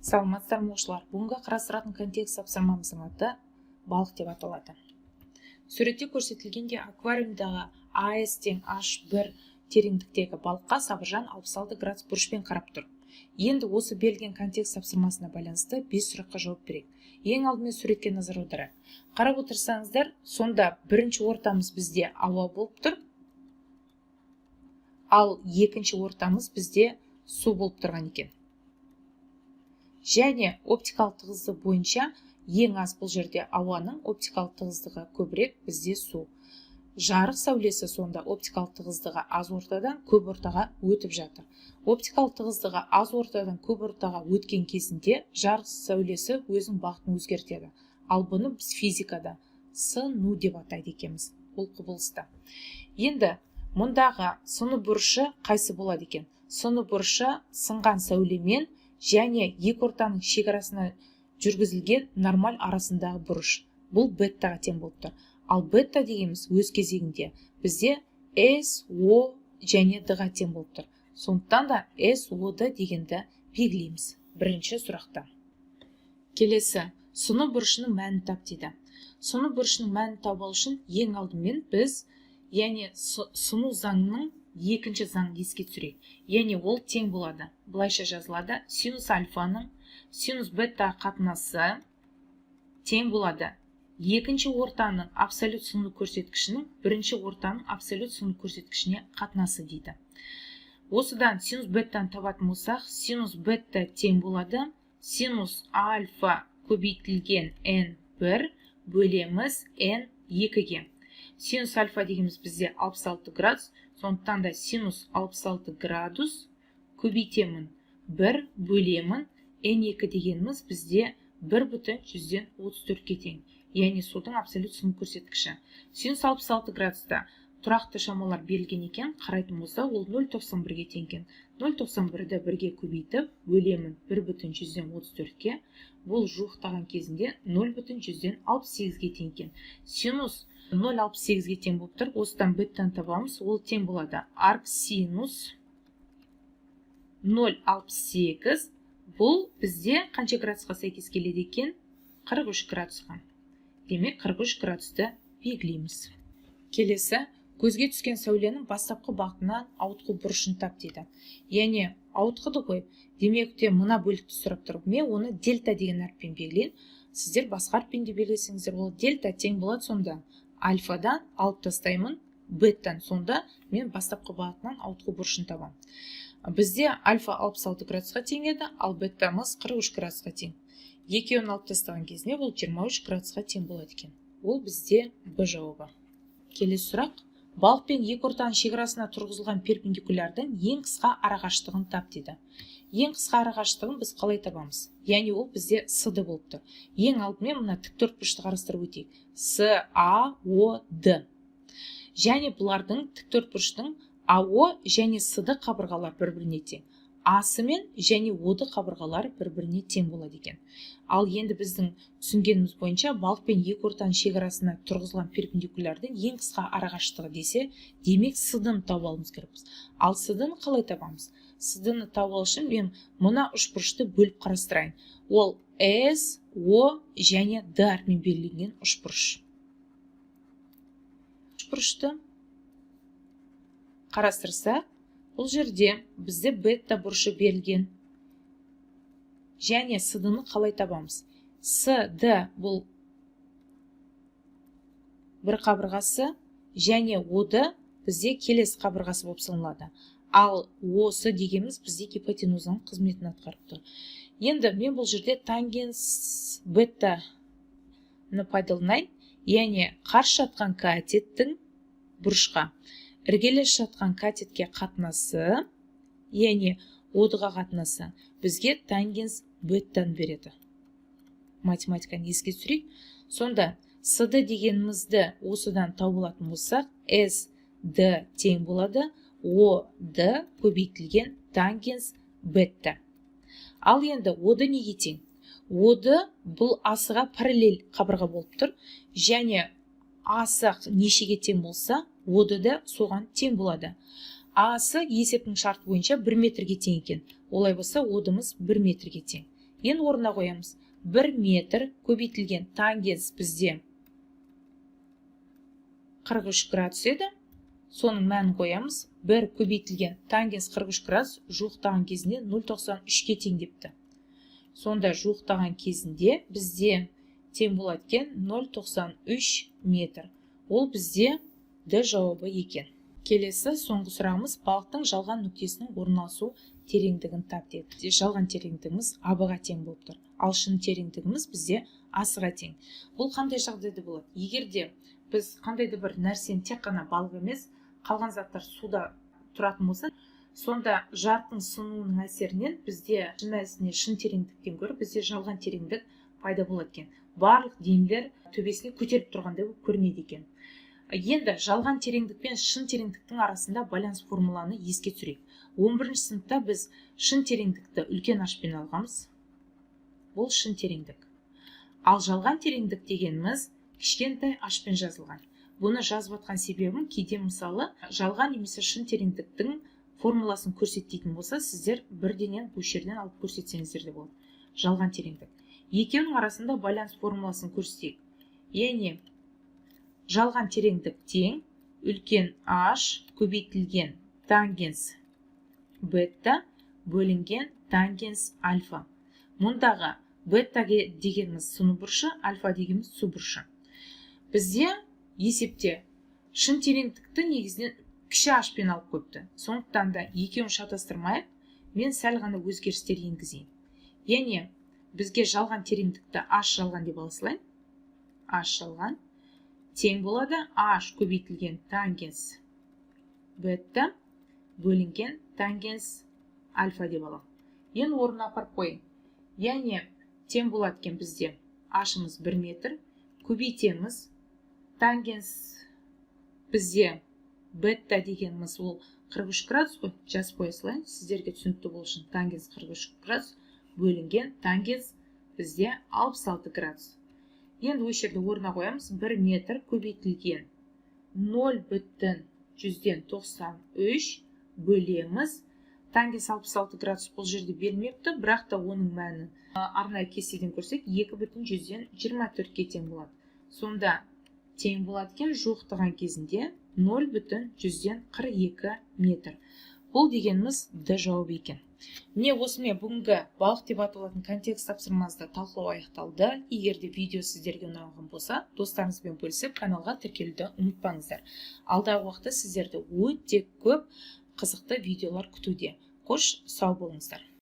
Саламатсыздар ма оқушылар? Бүгінгі қарастыратын контекст тапсырмамыздың аты балық деп аталады. Суретте көрсетілгенде аквариумдағы АС тең H1 тереңдіктегі балыққа Сабыржан 66 градус бұрышпен қарап тұр. Енді осы берілген контекст тапсырмасына байланысты 5 сұраққа жауап берейік. Ең алдымен суретке назар аударайық. Қарап отырсаңыздар, сонда бірінші ортамыз бізде ауа болып тұр, ал екінші ортамыз бізде су болып тұрған екен. Және оптикалық тығыздығы бойынша ең аз бұл жерде ауаның, оптикалық тығыздығы көбірек, бізде су. Жарық сәулесі сонда оптикалық тығыздығы аз ортадан көп ортаға өтіп жатыр. Оптикалық тығыздығы аз ортадан көп ортаға өткен кезінде жарық сәулесі өзінің бағытын өзгертеді. Ал бұны біз физикада сыну деп атайды екенбіз, бұл құбылысты. Енді мұндағы сыну бұрышы қайсы болады екен? Сыну бұрышы сынған сәулемен және екі ортаның шекарасына жүргізілген нормаль арасындағы бұрыш. Бұл беттаға тең болып тұр. Ал бетта дегеніміз өз кезегінде бізде S, O және D-ға тең болып тұр. Сондықтан да S, O, D дегенді белгілейміз бірінші сұрақта. Келесі, сыну бұрышының мәнін тап дейді. Сыну бұрышының мәнін табу үшін ең алдымен біз сыну заңының екінші заңын еске түсірейік. Яғни ол тең болады. Былайша жазылады: синус альфаның синус бета қатынасы тең болады екінші ортаның абсолют сыну көрсеткішінің бірінші ортаның абсолют сыну көрсеткішіне қатынасы дейді. Осыдан синус беттаны табатын болсақ, синус бета тең болады синус альфа көбейтілген n1 бөлеміз n2-ге. Синус альфа дегеніміз бізде 66 градус, сондықтан да синус 66 градус көбейтемін 1 бөлемін n2 дегеніміз бізде 1/134-ке тең. Яғни судың абсолют сыну көрсеткіші. Синус 66 градуста тұрақты шамалар берілген екен, қарайтын болса, ол 0,91-ге тең екен. 0,91-ді 1-ге көбейтіп, бөлемін 1/134-ке. Бұл жуықтаған кезінде 0,168-ге тең екен. Синус 0,68-ге тең болып тұр. Осыдан беттаны табамыз, ол тең болады арк синус 0,68. Бұл бізде қанша градусқа сәйкес келеді екен? 43 градусқа. Демек 43 градусты белгілейміз. Келесі, көзге түскен сәуленің бастапқы бағытынан ауытқу бұрышын тап дейді. Яғни ауытқыды ғой. Демек те мына бөлікті сұрап тұрып, мен оны дельта деген әріппен белгілейін. Сіздер басқа әріппен де белгілесеңіздер, ол дельта тең болады сонда. Альфадан алып тастаймын беттан, сонда мен бастапқы бағытынан ауытқу бұрышын табамын. Бізде альфа 66 градусқа тең еді, ал беттамыз 43 градусқа тең. Екеуін алып тастаған кезінде бұл 23 градусқа тең болады екен. Ол бізде Б жауабы. Келесі сұрақ. Балық пен екі ортаның шекарасына тұрғызылған перпендикулярдың ең қысқа арақашықтығын тап дейді. Ең қысқа арақашықтығын біз қалай табамыз? Яғни ол бізде СД болып тұр. Ең алдымен мына тіктөртбұрышты қарастырып өтейік. САОД. Және бұлардың тіктөртбұрыштың АО және СД қабырғалар бір-біріне тең. Асы мен және оды қабырғалары бір-біріне тең болады екен. Ал енді біздің түсінгеніміз бойынша балық пен екі ортаның шекарасына тұрғызылған перпендикулярдың ең қысқа арақашықтығы десе, демек СД-ны табуымыз керекпіз. Ал СД-ны қалай табамыз? СД-ны табу үшін мен мына үшбұрышты бөліп қарастырайын. Ол С, О және Д әрпімен белгіленген үшбұрыш. Үшбұрышты қарастырсақ, бұл жерде бізде бетта бұрышы берілген. Және СД-ны қалай табамыз? СД бұл бір қабырғасы және ОД бізде келесі қабырғасы болып саналады. Ал осы дегеніміз бізде гипотенузаның қызметін атқарып тұр. Енді мен бұл жерде тангенс беттаны пайдаланайын, яғни қарсы жатқан катеттің бұрышқа іргелес жатқан катетке қатынасы, яғни одыға қатынасы бізге тангенс беттаны береді. Математиканы еске түсірейік. Сонда СД дегенімізді осыдан табылатын болсақ, СД тең болады ОД көбейтілген тангенс бетта. Ал енді ОД неге тең? ОД бұл асыға параллель қабырға болып тұр, және асы нешеге тең болса, ОД да соған тең болады. Асы есептің шарты бойынша 1 метрге тең екен. Олай болса, одымыз 1 метрге тең. Енді орнына қоямыз. 1 метр көбейтілген тангенс бізде 43 градус еді. Соның мәнін қоямыз. 1 көбейтілген тангенс 43 градус жуықтаған кезінде 0,93-ке тең депті. Сонда жуықтаған кезінде бізде тең болады екен 0,93 метр. Ол бізде Д жауабы екен. Келесі соңғы сұрағымыз балықтың жалған нүктесінің орналасу тереңдігін тап деді. Жалған тереңдігіміз А-ға тең болып тұр. Ал шын тереңдігіміз бізде А-ға тең. Бұл қандай жағдайда болады? Егер де біз қандайды бір нәрсені тек қана балық емес, қалған заттар суда тұратын болса, сонда жарықтың сынуының әсерінен бізде шын тереңдіктен гөрі бізде жалған тереңдік пайда болады екен. Барлық денелер төбесіне көтеріп тұрғандай болып көрінеді екен. Енді жалған тереңдік пен шын тереңдіктің арасында байланыс формуланы еске түсірейік. 11-ші сыныпта біз шын тереңдікті үлкен H-пен алғанбыз. Бұл шын тереңдік. Ал жалған тереңдік дегеніміз кішкентай H-пен жазылған. Бұны жазып жатқан себебім кейде мысалы жалған немесе шын тереңдіктің формуласын көрсететін болса, сіздер бірденен бұл жерден алып көрсетсеңіздер де болады. Жалған тереңдік. Екеуінің арасында байланыс формуласын көрсетейік. Яғни жалған тереңдік тең үлкен H көбейтілген тангенс бета бөлінген тангенс альфа. Мұндағы бета дегеніміз сыну бұрышы, альфа дегеніміз су бұрышы. Бізде есепте шын тереңдікті негізінен кіші H-пен алып көпті. Сондықтан да екеуін шатастырмайық, мен сәл ғана өзгерістер енгізейін. Яғни бізге жалған тереңдікті H жалған деп алсылайын. H жалған тең болады H көбейтілген тангенс бета бөлінген тангенс альфа деп аламын. Енді орнына апарып қойын. Яғни тең болады екен бізде H-ымыз 1 метр, көбейтеміз тангенс бізде бета дегеніміз ол 43 градус қой, жазып қоя салайын, сіздерге түсінікті болу үшін. Тангенс 43 градус бөлінген тангенс бізде 66 градус. Енді осы жерде орнына қоямыз. 1 метр көбейтілген 0,93 бөлеміз. Тангенс 66 градус бұл жерде берілмепті, бірақ та оның мәні арнайы кестеден көрсек 2,24-ке тең болады. Сонда тең болады екен жуықтаған кезінде 0,42 метр. Бұл дегеніміз Д жауабы екен. Міне осымен бүгінгі балық деп аталатын контекст тапсырмамызды талқылау аяқталды. Егер де видео сіздерге ұнаған болса, достарыңызбен бөлісіп, каналға тіркелуді ұмытпаңыздар. Алдағы уақытта сіздерді өте көп қызықты видеолар күтуде. Қош, сау болыңыздар.